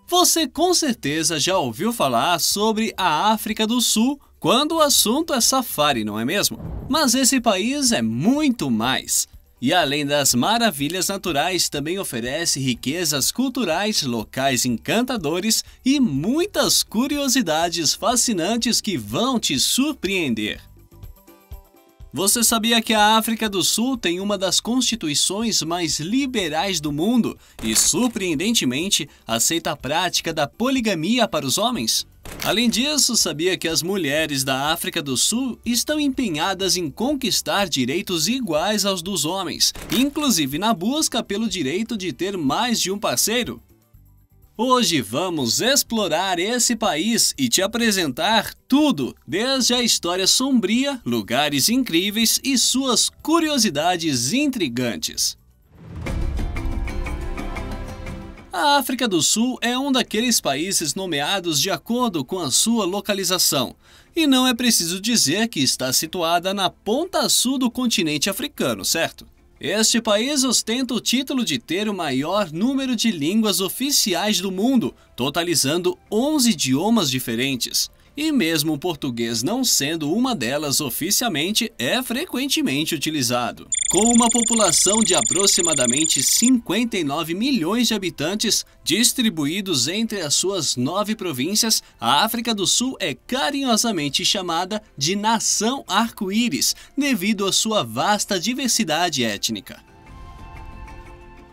Você com certeza já ouviu falar sobre a África do Sul quando o assunto é safari, não é mesmo? Mas esse país é muito mais. E além das maravilhas naturais, também oferece riquezas culturais, locais encantadores e muitas curiosidades fascinantes que vão te surpreender. Você sabia que a África do Sul tem uma das constituições mais liberais do mundo e, surpreendentemente, aceita a prática da poligamia para os homens? Além disso, sabia que as mulheres da África do Sul estão empenhadas em conquistar direitos iguais aos dos homens, inclusive na busca pelo direito de ter mais de um parceiro? Hoje vamos explorar esse país e te apresentar tudo, desde a história sombria, lugares incríveis e suas curiosidades intrigantes. A África do Sul é um daqueles países nomeados de acordo com a sua localização, e não é preciso dizer que está situada na ponta sul do continente africano, certo? Este país ostenta o título de ter o maior número de línguas oficiais do mundo, totalizando 11 idiomas diferentes. E mesmo o português não sendo uma delas oficialmente, é frequentemente utilizado. Com uma população de aproximadamente 59 milhões de habitantes, distribuídos entre as suas 9 províncias, a África do Sul é carinhosamente chamada de Nação Arco-Íris, devido à sua vasta diversidade étnica.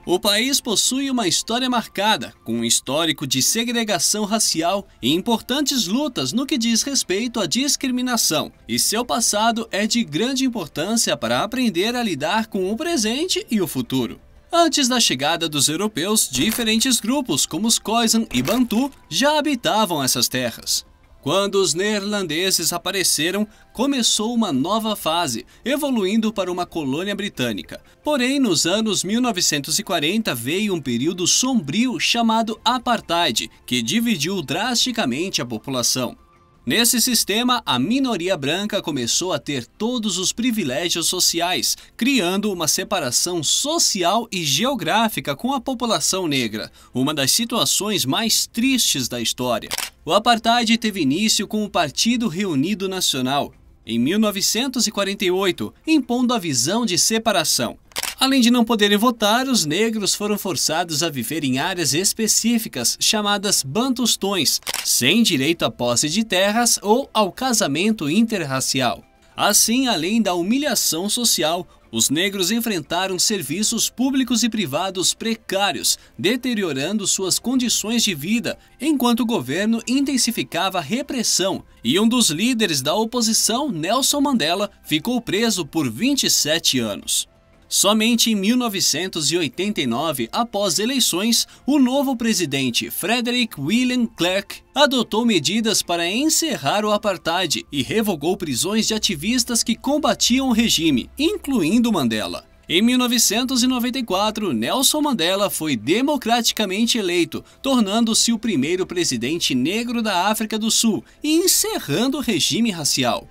O país possui uma história marcada, com um histórico de segregação racial e importantes lutas no que diz respeito à discriminação, e seu passado é de grande importância para aprender a lidar com o presente e o futuro. Antes da chegada dos europeus, diferentes grupos como os Khoisan e Bantu já habitavam essas terras. Quando os neerlandeses apareceram, começou uma nova fase, evoluindo para uma colônia britânica. Porém, nos anos 1940 veio um período sombrio chamado Apartheid, que dividiu drasticamente a população. Nesse sistema, a minoria branca começou a ter todos os privilégios sociais, criando uma separação social e geográfica com a população negra, uma das situações mais tristes da história. O Apartheid teve início com o Partido Reunido Nacional, em 1948, impondo a visão de separação. Além de não poderem votar, os negros foram forçados a viver em áreas específicas, chamadas bantustões, sem direito à posse de terras ou ao casamento interracial. Assim, além da humilhação social, os negros enfrentaram serviços públicos e privados precários, deteriorando suas condições de vida, enquanto o governo intensificava a repressão, e um dos líderes da oposição, Nelson Mandela, ficou preso por 27 anos. Somente em 1989, após eleições, o novo presidente Frederick William Clark adotou medidas para encerrar o apartheid e revogou prisões de ativistas que combatiam o regime, incluindo Mandela. Em 1994, Nelson Mandela foi democraticamente eleito, tornando-se o primeiro presidente negro da África do Sul e encerrando o regime racial.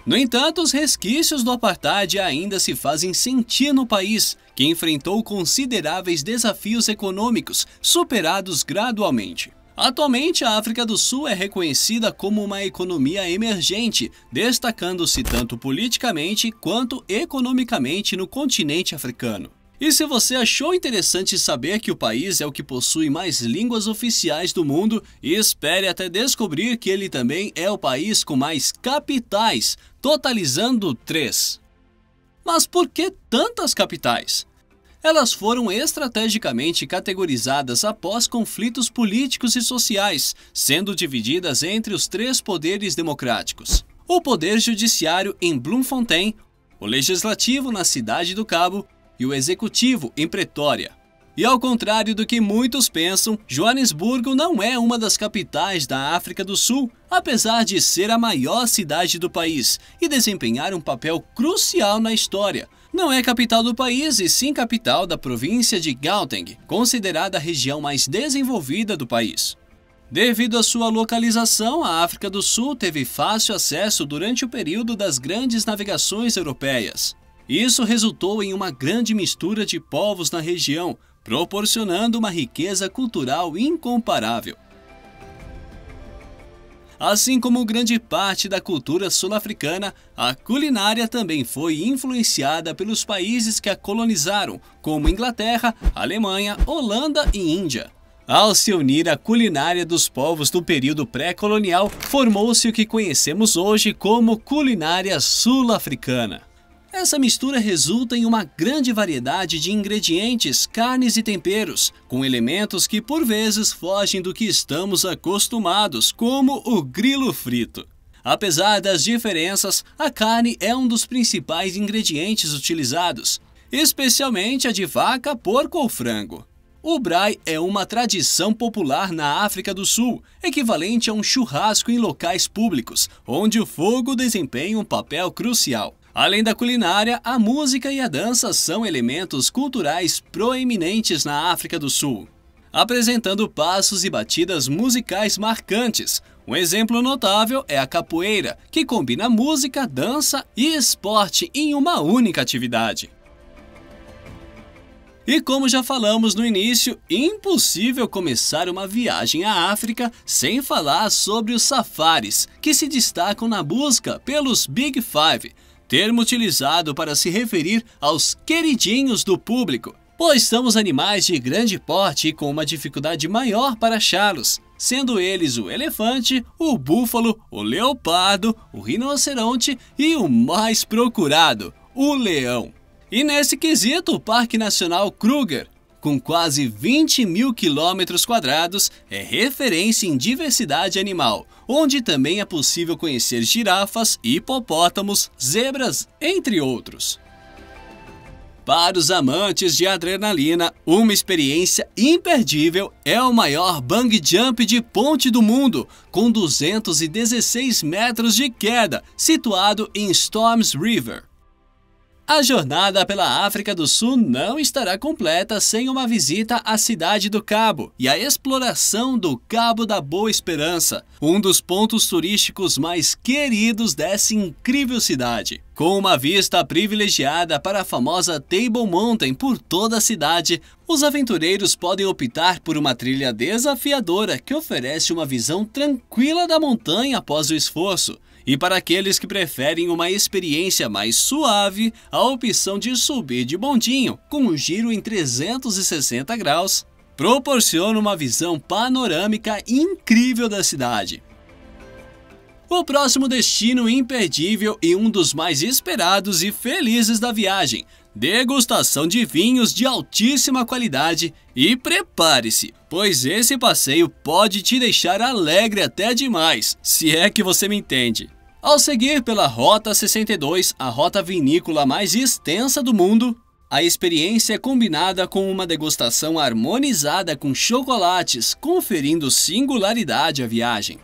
No entanto, os resquícios do apartheid ainda se fazem sentir no país, que enfrentou consideráveis desafios econômicos, superados gradualmente. Atualmente, a África do Sul é reconhecida como uma economia emergente, destacando-se tanto politicamente quanto economicamente no continente africano. E se você achou interessante saber que o país é o que possui mais línguas oficiais do mundo, espere até descobrir que ele também é o país com mais capitais, totalizando 3. Mas por que tantas capitais? Elas foram estrategicamente categorizadas após conflitos políticos e sociais, sendo divididas entre os 3 poderes democráticos: o poder judiciário em Bloemfontein, o legislativo na Cidade do Cabo e o executivo em Pretória. E ao contrário do que muitos pensam, Joanesburgo não é uma das capitais da África do Sul, apesar de ser a maior cidade do país e desempenhar um papel crucial na história. Não é capital do país e sim capital da província de Gauteng, considerada a região mais desenvolvida do país. Devido à sua localização, a África do Sul teve fácil acesso durante o período das grandes navegações europeias. Isso resultou em uma grande mistura de povos na região, proporcionando uma riqueza cultural incomparável. Assim como grande parte da cultura sul-africana, a culinária também foi influenciada pelos países que a colonizaram, como Inglaterra, Alemanha, Holanda e Índia. Ao se unir à culinária dos povos do período pré-colonial, formou-se o que conhecemos hoje como culinária sul-africana. Essa mistura resulta em uma grande variedade de ingredientes, carnes e temperos, com elementos que por vezes fogem do que estamos acostumados, como o grilo frito. Apesar das diferenças, a carne é um dos principais ingredientes utilizados, especialmente a de vaca, porco ou frango. O braai é uma tradição popular na África do Sul, equivalente a um churrasco em locais públicos, onde o fogo desempenha um papel crucial. Além da culinária, a música e a dança são elementos culturais proeminentes na África do Sul, apresentando passos e batidas musicais marcantes. Um exemplo notável é a capoeira, que combina música, dança e esporte em uma única atividade. E como já falamos no início, impossível começar uma viagem à África sem falar sobre os safaris, que se destacam na busca pelos Big Five, termo utilizado para se referir aos queridinhos do público, pois são os animais de grande porte e com uma dificuldade maior para achá-los, sendo eles o elefante, o búfalo, o leopardo, o rinoceronte e o mais procurado, o leão. E nesse quesito, o Parque Nacional Kruger, com quase 20 mil quilômetros quadrados, é referência em diversidade animal, onde também é possível conhecer girafas, hipopótamos, zebras, entre outros. Para os amantes de adrenalina, uma experiência imperdível é o maior bungee jump de ponte do mundo, com 216 metros de queda, situado em Storms River. A jornada pela África do Sul não estará completa sem uma visita à Cidade do Cabo e a exploração do Cabo da Boa Esperança, um dos pontos turísticos mais queridos dessa incrível cidade. Com uma vista privilegiada para a famosa Table Mountain por toda a cidade, os aventureiros podem optar por uma trilha desafiadora que oferece uma visão tranquila da montanha após o esforço. E para aqueles que preferem uma experiência mais suave, a opção de subir de bondinho, com um giro em 360 graus, proporciona uma visão panorâmica incrível da cidade. O próximo destino imperdível e um dos mais esperados e felizes da viagem: degustação de vinhos de altíssima qualidade. E prepare-se, pois esse passeio pode te deixar alegre até demais, se é que você me entende. Ao seguir pela Rota 62, a rota vinícola mais extensa do mundo, a experiência é combinada com uma degustação harmonizada com chocolates, conferindo singularidade à viagem.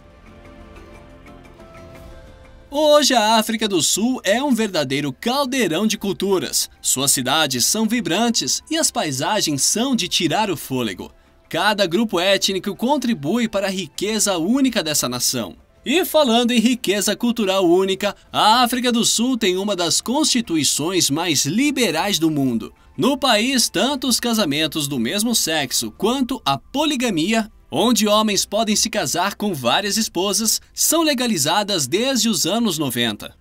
Hoje a África do Sul é um verdadeiro caldeirão de culturas. Suas cidades são vibrantes e as paisagens são de tirar o fôlego. Cada grupo étnico contribui para a riqueza única dessa nação. E falando em riqueza cultural única, a África do Sul tem uma das constituições mais liberais do mundo. No país, tanto os casamentos do mesmo sexo quanto a poligamia, onde homens podem se casar com várias esposas, são legalizadas desde os anos 90.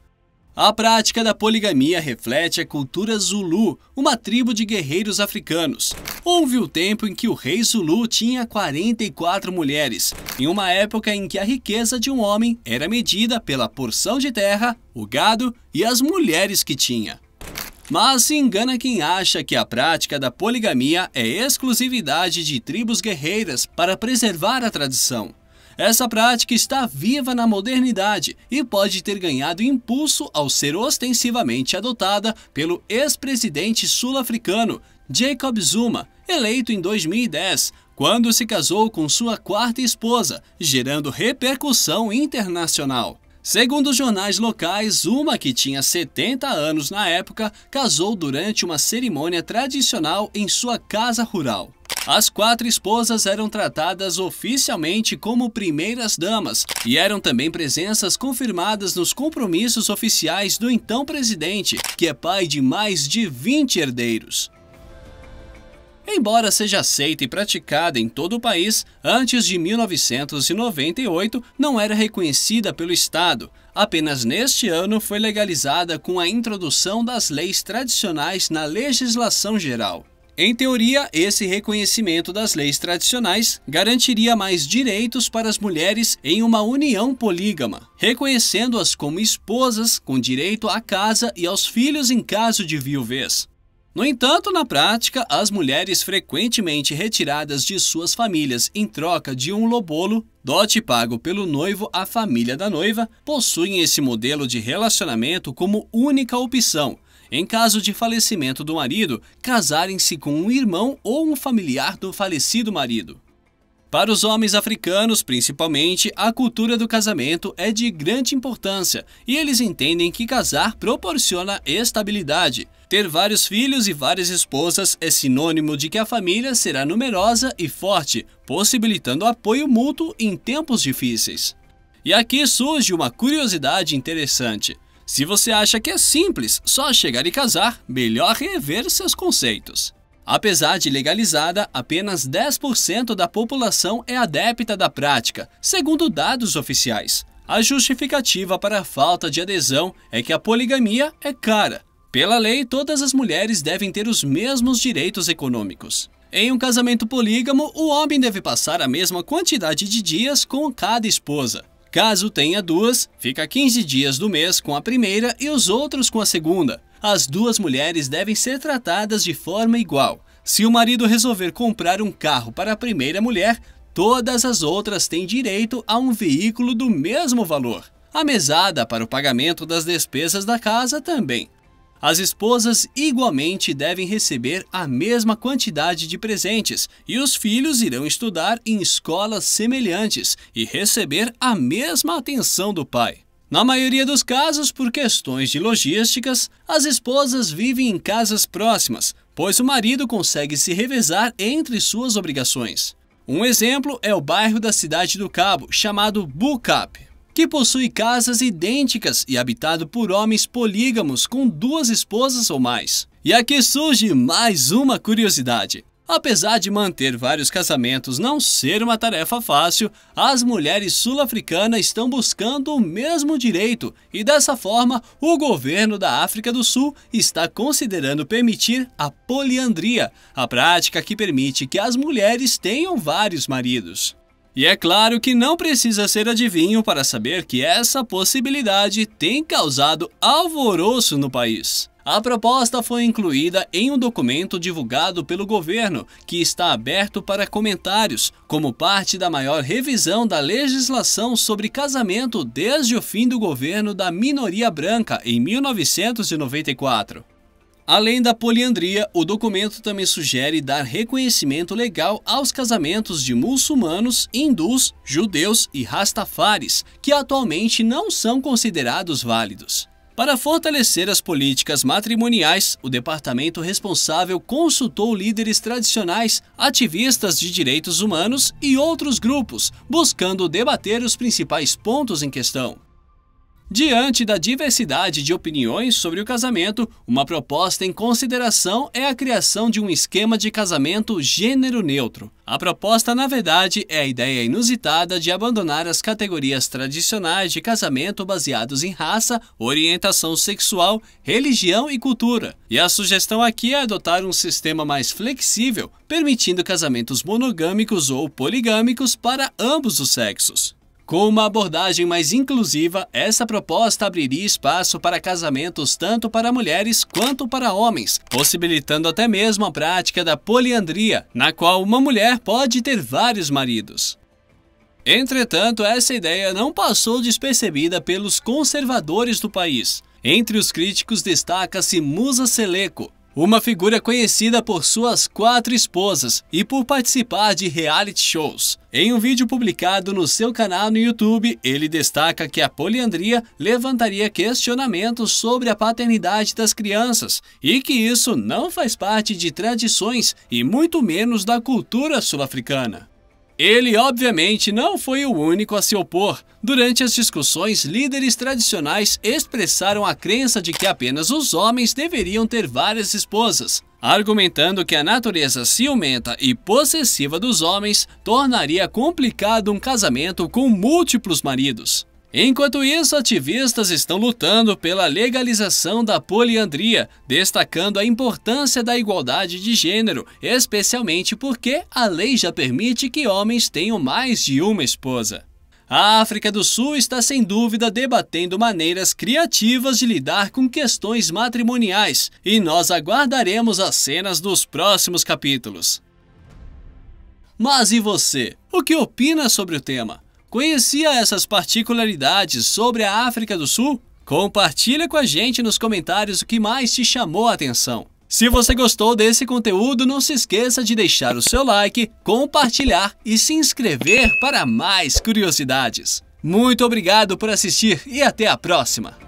A prática da poligamia reflete a cultura Zulu, uma tribo de guerreiros africanos. Houve o tempo em que o rei Zulu tinha 44 mulheres, em uma época em que a riqueza de um homem era medida pela porção de terra, o gado e as mulheres que tinha. Mas se engana quem acha que a prática da poligamia é exclusividade de tribos guerreiras para preservar a tradição. Essa prática está viva na modernidade e pode ter ganhado impulso ao ser ostensivamente adotada pelo ex-presidente sul-africano Jacob Zuma, eleito em 2010, quando se casou com sua quarta esposa, gerando repercussão internacional. Segundo os jornais locais, Zuma, que tinha 70 anos na época, casou durante uma cerimônia tradicional em sua casa rural. As 4 esposas eram tratadas oficialmente como primeiras damas e eram também presenças confirmadas nos compromissos oficiais do então presidente, que é pai de mais de 20 herdeiros. Embora seja aceita e praticada em todo o país, antes de 1998 não era reconhecida pelo Estado. Apenas neste ano foi legalizada com a introdução das leis tradicionais na legislação geral. Em teoria, esse reconhecimento das leis tradicionais garantiria mais direitos para as mulheres em uma união polígama, reconhecendo-as como esposas com direito à casa e aos filhos em caso de viuvez. No entanto, na prática, as mulheres frequentemente retiradas de suas famílias em troca de um lobolo, dote pago pelo noivo à família da noiva, possuem esse modelo de relacionamento como única opção. Em caso de falecimento do marido, casarem-se com um irmão ou um familiar do falecido marido. Para os homens africanos, principalmente, a cultura do casamento é de grande importância e eles entendem que casar proporciona estabilidade. Ter vários filhos e várias esposas é sinônimo de que a família será numerosa e forte, possibilitando apoio mútuo em tempos difíceis. E aqui surge uma curiosidade interessante. Se você acha que é simples só chegar e casar, melhor rever seus conceitos. Apesar de legalizada, apenas 10% da população é adepta da prática, segundo dados oficiais. A justificativa para a falta de adesão é que a poligamia é cara. Pela lei, todas as mulheres devem ter os mesmos direitos econômicos. Em um casamento polígamo, o homem deve passar a mesma quantidade de dias com cada esposa. Caso tenha duas, fica 15 dias do mês com a primeira e os outros com a segunda. As duas mulheres devem ser tratadas de forma igual. Se o marido resolver comprar um carro para a primeira mulher, todas as outras têm direito a um veículo do mesmo valor. A mesada para o pagamento das despesas da casa também. As esposas igualmente devem receber a mesma quantidade de presentes e os filhos irão estudar em escolas semelhantes e receber a mesma atenção do pai. Na maioria dos casos, por questões de logísticas, as esposas vivem em casas próximas, pois o marido consegue se revezar entre suas obrigações. Um exemplo é o bairro da Cidade do Cabo, chamado Bucap, que possui casas idênticas e habitado por homens polígamos com 2 esposas ou mais. E aqui surge mais uma curiosidade. Apesar de manter vários casamentos não ser uma tarefa fácil, as mulheres sul-africanas estão buscando o mesmo direito e dessa forma o governo da África do Sul está considerando permitir a poliandria, a prática que permite que as mulheres tenham vários maridos. E é claro que não precisa ser adivinho para saber que essa possibilidade tem causado alvoroço no país. A proposta foi incluída em um documento divulgado pelo governo, que está aberto para comentários, como parte da maior revisão da legislação sobre casamento desde o fim do governo da minoria branca em 1994. Além da poliandria, o documento também sugere dar reconhecimento legal aos casamentos de muçulmanos, hindus, judeus e rastafaris, que atualmente não são considerados válidos. Para fortalecer as políticas matrimoniais, o departamento responsável consultou líderes tradicionais, ativistas de direitos humanos e outros grupos, buscando debater os principais pontos em questão. Diante da diversidade de opiniões sobre o casamento, uma proposta em consideração é a criação de um esquema de casamento gênero neutro. A proposta, na verdade, é a ideia inusitada de abandonar as categorias tradicionais de casamento baseados em raça, orientação sexual, religião e cultura. E a sugestão aqui é adotar um sistema mais flexível, permitindo casamentos monogâmicos ou poligâmicos para ambos os sexos. Com uma abordagem mais inclusiva, essa proposta abriria espaço para casamentos tanto para mulheres quanto para homens, possibilitando até mesmo a prática da poliandria, na qual uma mulher pode ter vários maridos. Entretanto, essa ideia não passou despercebida pelos conservadores do país. Entre os críticos destaca-se Musa Seleco, uma figura conhecida por suas 4 esposas e por participar de reality shows. Em um vídeo publicado no seu canal no YouTube, ele destaca que a poliandria levantaria questionamentos sobre a paternidade das crianças e que isso não faz parte de tradições e muito menos da cultura sul-africana. Ele, obviamente, não foi o único a se opor. Durante as discussões, líderes tradicionais expressaram a crença de que apenas os homens deveriam ter várias esposas, argumentando que a natureza ciumenta e possessiva dos homens tornaria complicado um casamento com múltiplos maridos. Enquanto isso, ativistas estão lutando pela legalização da poliandria, destacando a importância da igualdade de gênero, especialmente porque a lei já permite que homens tenham mais de uma esposa. A África do Sul está sem dúvida debatendo maneiras criativas de lidar com questões matrimoniais, e nós aguardaremos as cenas dos próximos capítulos. Mas e você? O que opina sobre o tema? Conhecia essas particularidades sobre a África do Sul? Compartilha com a gente nos comentários o que mais te chamou a atenção. Se você gostou desse conteúdo, não se esqueça de deixar o seu like, compartilhar e se inscrever para mais curiosidades. Muito obrigado por assistir e até a próxima!